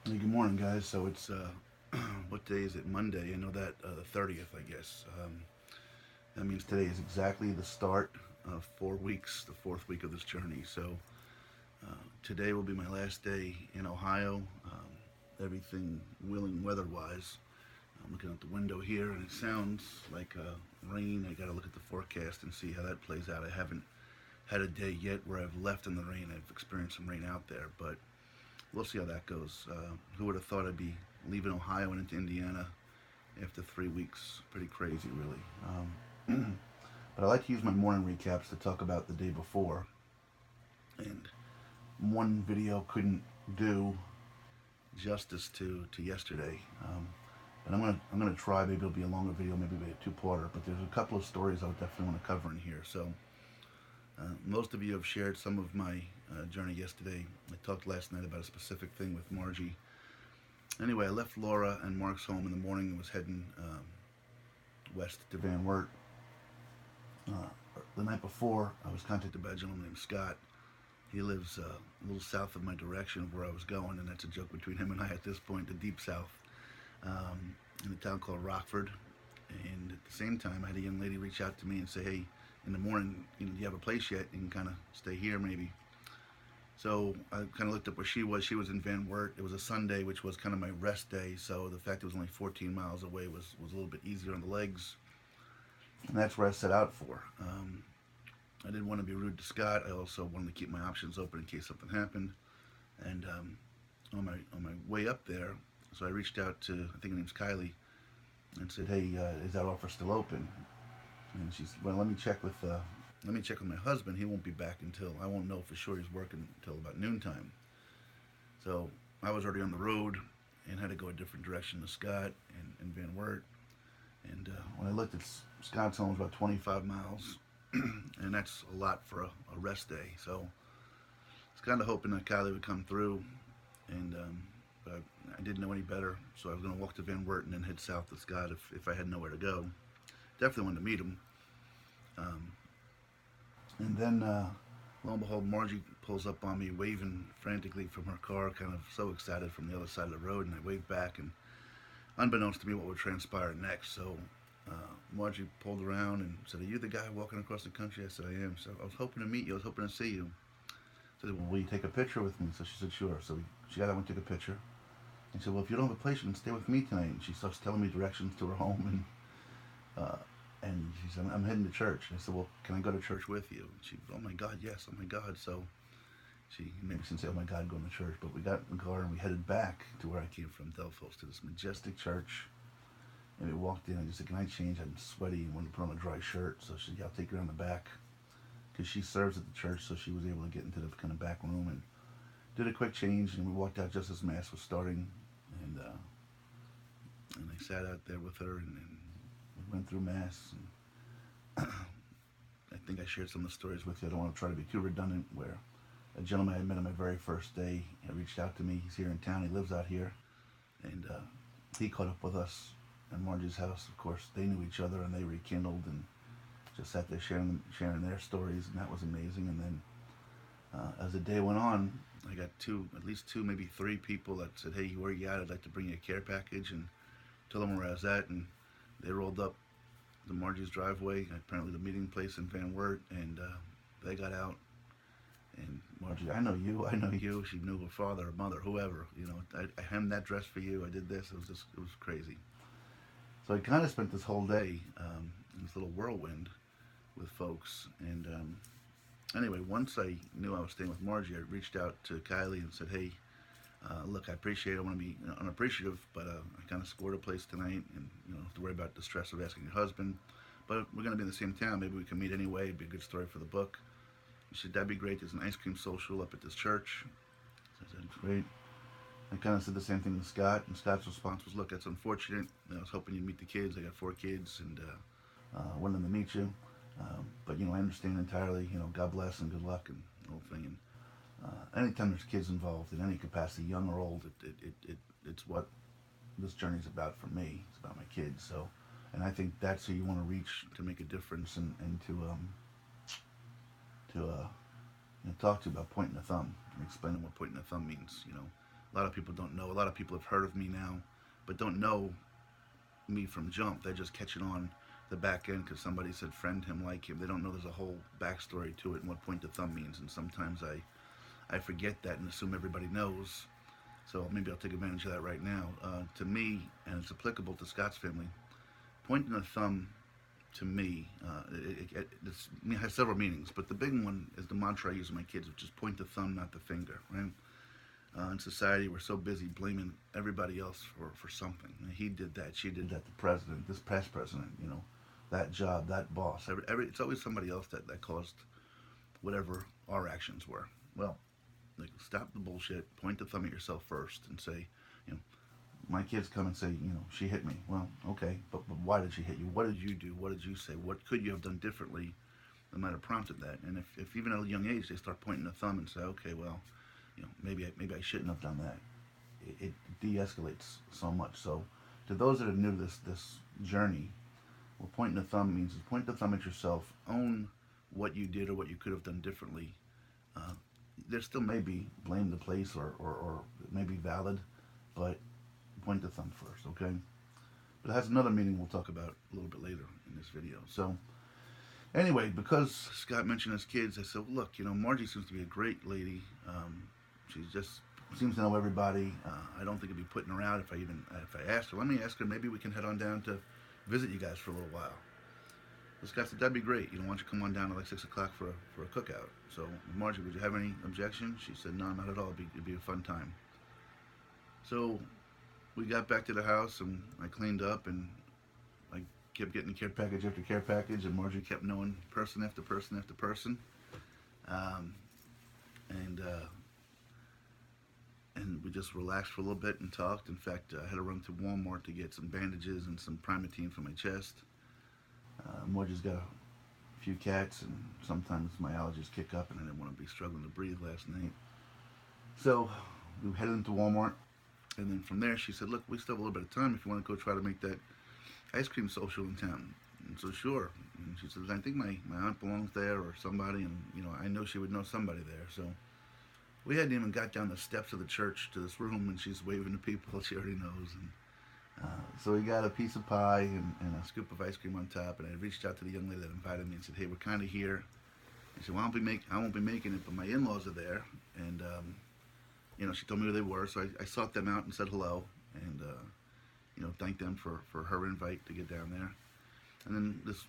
Hey, good morning, guys. So it's what day is it? Monday. I know that the 30th, I guess. That means today is exactly the start of 4 weeks, the fourth week of this journey. So today will be my last day in Ohio. Everything willing weather-wise. I'm looking out the window here, and it sounds like rain. I got to look at the forecast and see how that plays out. I haven't had a day yet where I've left in the rain. I've experienced some rain out there, but we'll see how that goes. Who would have thought I'd be leaving Ohio and into Indiana after 3 weeks? Pretty crazy, really. But I like to use my morning recaps to talk about the day before, and one video couldn't do justice to yesterday. But I'm gonna try. Maybe it'll be a longer video, maybe a two-parter. But there's a couple of stories I would definitely want to cover in here. So most of you have shared some of my journey yesterday. I talked last night about a specific thing with Margie. Anyway, I left Laura and Mark's home in the morning and was heading west to Van Wert. The night before, I was contacted by a gentleman named Scott. He lives a little south of my direction of where I was going, and that's a joke between him and I at this point, the deep south, in a town called Rockford. And at the same time, I had a young lady reach out to me and say, "Hey, in the morning, do you have a place yet? You can kind of stay here, maybe." So I kind of looked up where she was. She was in Van Wert. It was a Sunday, which was kind of my rest day. So the fact it was only 14 miles away was a little bit easier on the legs. And that's where I set out for. I didn't want to be rude to Scott. I also wanted to keep my options open in case something happened. And on my way up there, so I reached out to, I think her name's Kylie, and said, "Hey, is that offer still open?" And she said, "Well, let me check with my husband. He won't be back until, I won't know for sure. He's working until about noontime." So I was already on the road and had to go a different direction to Scott and Van Wert. And when I looked at Scott's home, it was about 25 miles, and that's a lot for a rest day. So I was kind of hoping that Kylie would come through, and but I didn't know any better, so I was going to walk to Van Wert and then head south to Scott if I had nowhere to go. Definitely wanted to meet him. Um, and then, lo and behold, Margie pulls up on me, waving frantically from her car, kind of so excited from the other side of the road, and I waved back, and unbeknownst to me, what would transpire next. So Margie pulled around and said, "Are you the guy walking across the country?" I said, "I am." So I was hoping to meet you. I was hoping to see you. I said, "Well, will you take a picture with me?" So she said, "Sure." So she got out and took a picture. And she said, "Well, if you don't have a place, you can stay with me tonight." And she starts telling me directions to her home. Uh, and she said, "I'm heading to church." And I said, "Well, can I go to church with you?" And she, "Oh my God, yes, oh my God." So she maybe shouldn't say, "Oh my God, going to church." But we got in the car and we headed back to where I came from, Delphos, to this majestic church. And we walked in and she said, "Can I change? I'm sweaty and want to put on a dry shirt." So she said, "Yeah, I'll take you around the back." Because she serves at the church, so she was able to get into the kind of back room and did a quick change. And we walked out just as Mass was starting. And I sat out there with her and we went through Mass. And I think I shared some of the stories with you. I don't want to try to be too redundant. Where a gentleman I met on my very first day reached out to me. He's here in town. He lives out here. And he caught up with us at Margie's house. Of course, they knew each other and they rekindled and just sat there sharing their stories, and that was amazing. And then as the day went on, I got at least two, maybe three people that said, "Hey, where are you at? I'd like to bring you a care package," and told them where I was at, and they rolled up the Margie's driveway, apparently the meeting place in Van Wert, and they got out. And Margie, I know you. She knew her father, her mother, whoever. I hemmed that dress for you. I did this. It was crazy. So I kind of spent this whole day in this little whirlwind with folks. And anyway, once I knew I was staying with Margie, I reached out to Kylie and said, "Hey, look, I appreciate it. I want to be unappreciative, but I kind of scored a place tonight, and you don't have to worry about the stress of asking your husband. But we're going to be in the same town. Maybe we can meet anyway. It'd be a good story for the book." She said, "That'd be great. There's an ice cream social up at this church." So I said, "Great." I kind of said the same thing to Scott, and Scott's response was, "Look, that's unfortunate. I was hoping you'd meet the kids. I got four kids, and wanted them to meet you. But I understand entirely. God bless and good luck and the whole thing." And anytime there's kids involved in any capacity, young or old, it's what this journey's about for me. It's about my kids. So, and I think that's who you want to reach to make a difference and to talk to about pointing the thumb and explaining what pointing the thumb means. A lot of people don't know. A lot of people have heard of me now, but don't know me from jump. They're just catching on the back end because somebody said friend him, like him. They don't know there's a whole backstory to it and what point the thumb means. And sometimes I forget that and assume everybody knows. So maybe I'll take advantage of that right now. To me, and it's applicable to Scott's family, pointing the thumb to me, it has several meanings, but the big one is the mantra I use with my kids, which is point the thumb, not the finger, right? In society, we're so busy blaming everybody else for something. And he did that, she did that, the president, this past president, that job, that boss. It's always somebody else that caused whatever our actions were. Well, like, stop the bullshit, point the thumb at yourself first and say, you know, my kids come and say, she hit me. Well, okay, but why did she hit you? What did you do? What did you say? What could you have done differently that might have prompted that? And if even at a young age they start pointing the thumb and say, okay, well, maybe I shouldn't have done that. It de-escalates so much. So, to those that are new to this journey, what pointing the thumb means is point the thumb at yourself. Own what you did or what you could have done differently. Uh, there still may be blame the place or it may be valid, but point the thumb first, okay? But it has another meaning we'll talk about a little bit later in this video. So, anyway, because Scott mentioned his kids, I said, look, Margie seems to be a great lady. She just seems to know everybody. I don't think it'd be putting her out if I asked her. Let me ask her. Maybe we can head on down to visit you guys for a little while. So Scott said, that'd be great. Why don't you come on down at like 6 o'clock for a cookout? So, Margie, would you have any objection? She said, no, not at all. It'd be a fun time. So we got back to the house and I cleaned up and I kept getting care package after care package, and Margie kept knowing person after person after person. Um, and we just relaxed for a little bit and talked. In fact, I had to run to Walmart to get some bandages and some Primatene for my chest. Margie's got a few cats, and sometimes my allergies kick up, and I didn't want to be struggling to breathe last night. So we headed into Walmart, and then from there she said, look, we still have a little bit of time if you want to go try to make that ice cream social in town. And so sure. And she says, I think my aunt belongs there or somebody, and I know she would know somebody there. So we hadn't even got down the steps of the church to this room, and she's waving to people she already knows. And so we got a piece of pie and a scoop of ice cream on top, and I reached out to the young lady that invited me and said, hey, we're kind of here. And she said, well, I won't be making it, but my in-laws are there. And she told me who they were, so I sought them out and said hello, and thanked them for her invite to get down there. And then this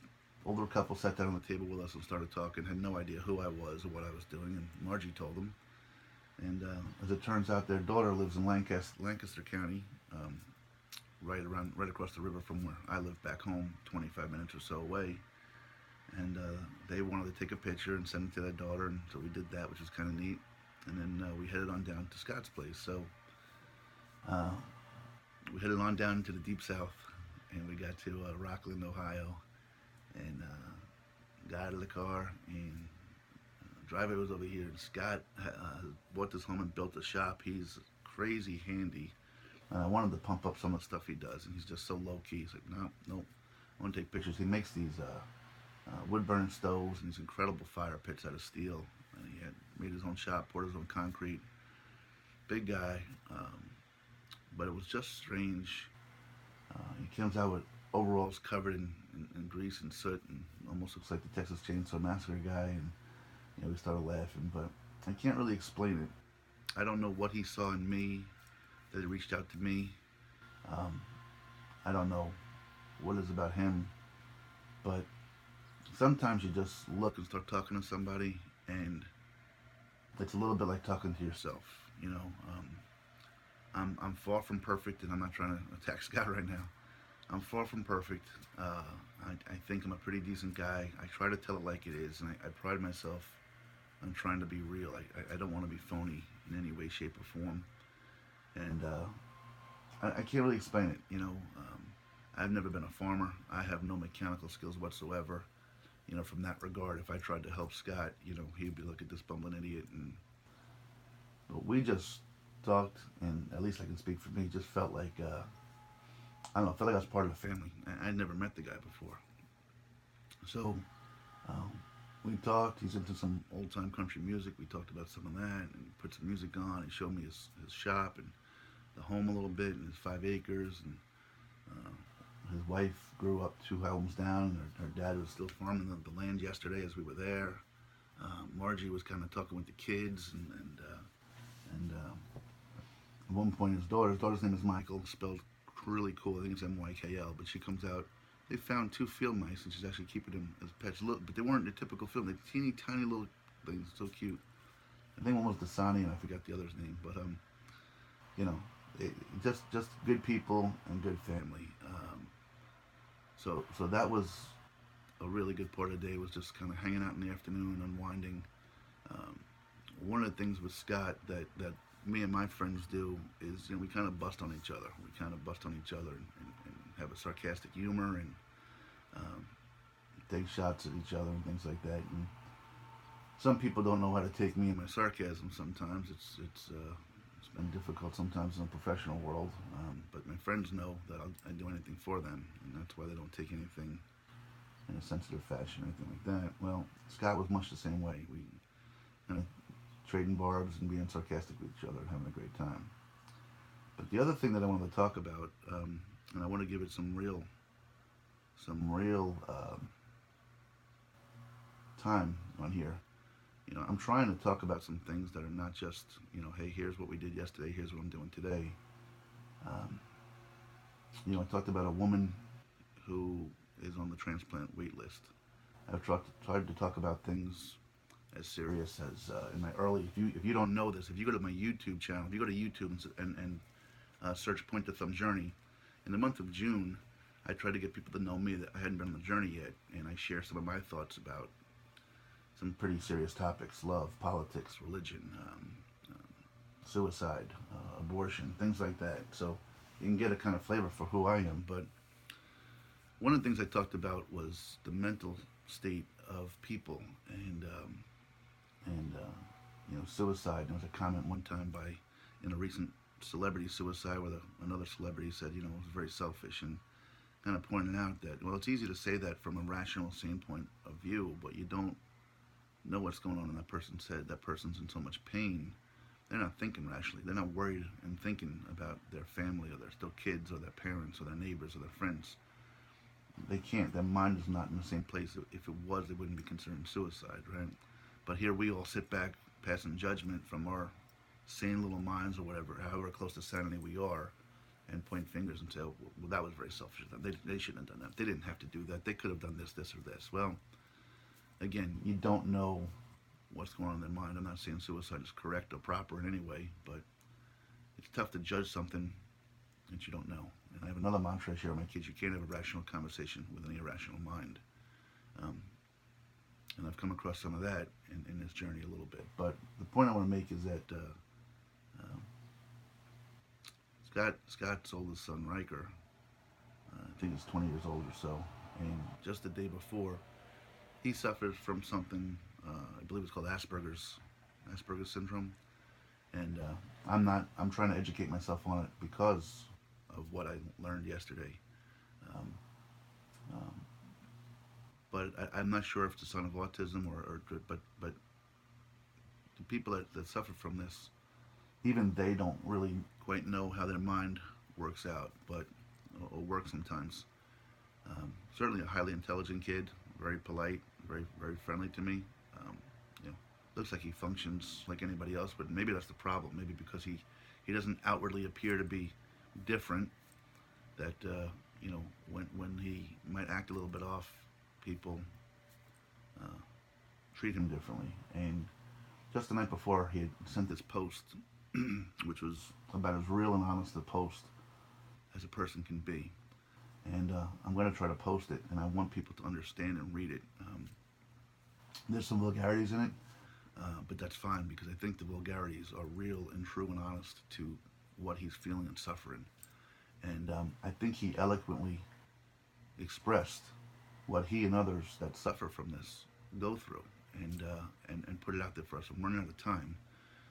older couple sat down on the table with us and started talking. Had no idea who I was or what I was doing, and Margie told them. And as it turns out, their daughter lives in Lancaster County, right across the river from where I live back home, 25 minutes or so away. And they wanted to take a picture and send it to their daughter, and so we did that, which was kind of neat. And then we headed on down to Scott's place. So we headed on down into the deep south, and we got to Rockland, Ohio, and got out of the car, and driveway was over here. And Scott bought this home and built a shop. He's crazy handy. And I wanted to pump up some of the stuff he does, and he's just so low-key. He's like, no, I want to take pictures. He makes these wood-burning stoves and these incredible fire pits out of steel. And he had made his own shop, poured his own concrete. Big guy, but it was just strange. He comes out with overalls covered in grease and soot, and almost looks like the Texas Chainsaw Massacre guy. And we started laughing, but I can't really explain it. I don't know what he saw in me that he reached out to me. I don't know what it is about him, but sometimes you just look and start talking to somebody, and it's a little bit like talking to yourself. I'm far from perfect, and I'm not trying to attack Scott right now. I'm far from perfect. I think I'm a pretty decent guy. I try to tell it like it is, and I pride myself on trying to be real. I don't want to be phony in any way, shape, or form. And I can't really explain it. I've never been a farmer. I have no mechanical skills whatsoever. From that regard, if I tried to help Scott, he'd be, look at this bumbling idiot. But we just talked, and at least I can speak for me, just felt like, I don't know, felt like I was part of the family. I'd never met the guy before. So we talked. He's into some old-time country music. We talked about some of that, and put some music on. He showed me his shop, and the home a little bit and his 5 acres. And his wife grew up 2 homes down. Her dad was still farming the land yesterday as we were there. Margie was kind of talking with the kids, and at one point his daughter's name is Michael, spelled really cool. I think it's Mykl, but she comes out. They found 2 field mice, and she's actually keeping them as pets. Look, but they weren't the typical field. They're teeny tiny little things, so cute. I think one was Dasani, and I forgot the other's name. But you know, just good people and good family. So that was a really good part of the day. Was just kind of hanging out in the afternoon, unwinding. One of the things with Scott that me and my friends do is, we kind of bust on each other. We kind of bust on each other and have a sarcastic humor and take shots at each other and things like that. And some people don't know how to take me and my sarcasm. Sometimes it's been difficult sometimes in the professional world, but my friends know that I'd do anything for them, and that's why they don't take anything in a sensitive fashion or anything like that. Well, Scott was much the same way. We kind of trading barbs and being sarcastic with each other and having a great time. But the other thing that I wanted to talk about, and I want to give it some real time on here. I'm trying to talk about some things that are not just, hey, here's what we did yesterday, here's what I'm doing today. I talked about a woman who is on the transplant wait list. I've tried to talk about things as serious as in my early. If you don't know this, if you go to my YouTube channel, if you go to YouTube and search Point to Thumb Journey, in the month of June, I tried to get people to know me that I hadn't been on the journey yet, and I share some of my thoughts about some pretty serious topics: love, politics, religion, suicide, abortion, things like that. So you can get a kind of flavor for who I am. But one of the things I talked about was the mental state of people, and suicide. There was a comment one time in a recent celebrity suicide where another celebrity said, it was very selfish, and kind of pointed out that, well, it's easy to say that from a rational standpoint of view, but you don't know what's going on in that person's head. That person's in so much pain. They're not thinking rationally. They're not worried and thinking about their family or their still kids or their parents or their neighbors or their friends. They can't. Their mind is not in the same place. If it was, they wouldn't be considering suicide, right? But here we all sit back, passing judgment from our sane little minds or whatever, however close to sanity we are, and point fingers and say, well, that was very selfish of them. They shouldn't have done that. They didn't have to do that. They could have done this, this, or this. Well, again, you don't know what's going on in their mind. I'm not saying suicide is correct or proper in any way, but it's tough to judge something that you don't know. And I have another mantra I share with my kids: you can't have a rational conversation with an irrational mind. And I've come across some of that in this journey a little bit. But the point I want to make is that Scott's oldest son, Riker, I think he's 20 years old or so, and just the day before, he suffered from something, I believe it's called Asperger's syndrome. And I'm trying to educate myself on it because of what I learned yesterday. But I'm not sure if it's a sign of autism but the people that suffer from this, even they don't really quite know how their mind works out, but or works sometimes. Certainly a highly intelligent kid, very polite, very, very friendly to me. Looks like he functions like anybody else, but maybe that's the problem. Maybe because he doesn't outwardly appear to be different, that when he might act a little bit off, people treat him differently. And just the night before, he had sent this post, which was about as real and honest a post as a person can be. And I'm going to try to post it, and I want people to understand and read it. There's some vulgarities in it, but that's fine, because I think the vulgarities are real and true and honest to what he's feeling and suffering. And I think he eloquently expressed what he and others that suffer from this go through, and put it out there for us. I'm running out of time,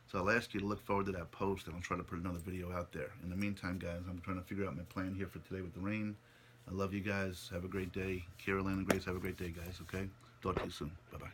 so I'll ask you to look forward to that post, and I'll try to put another video out there. In the meantime, guys, I'm trying to figure out my plan here for today with the rain. I love you guys. Have a great day. Carolyn and Grace, have a great day, guys, okay? Talk to you soon. Bye-bye.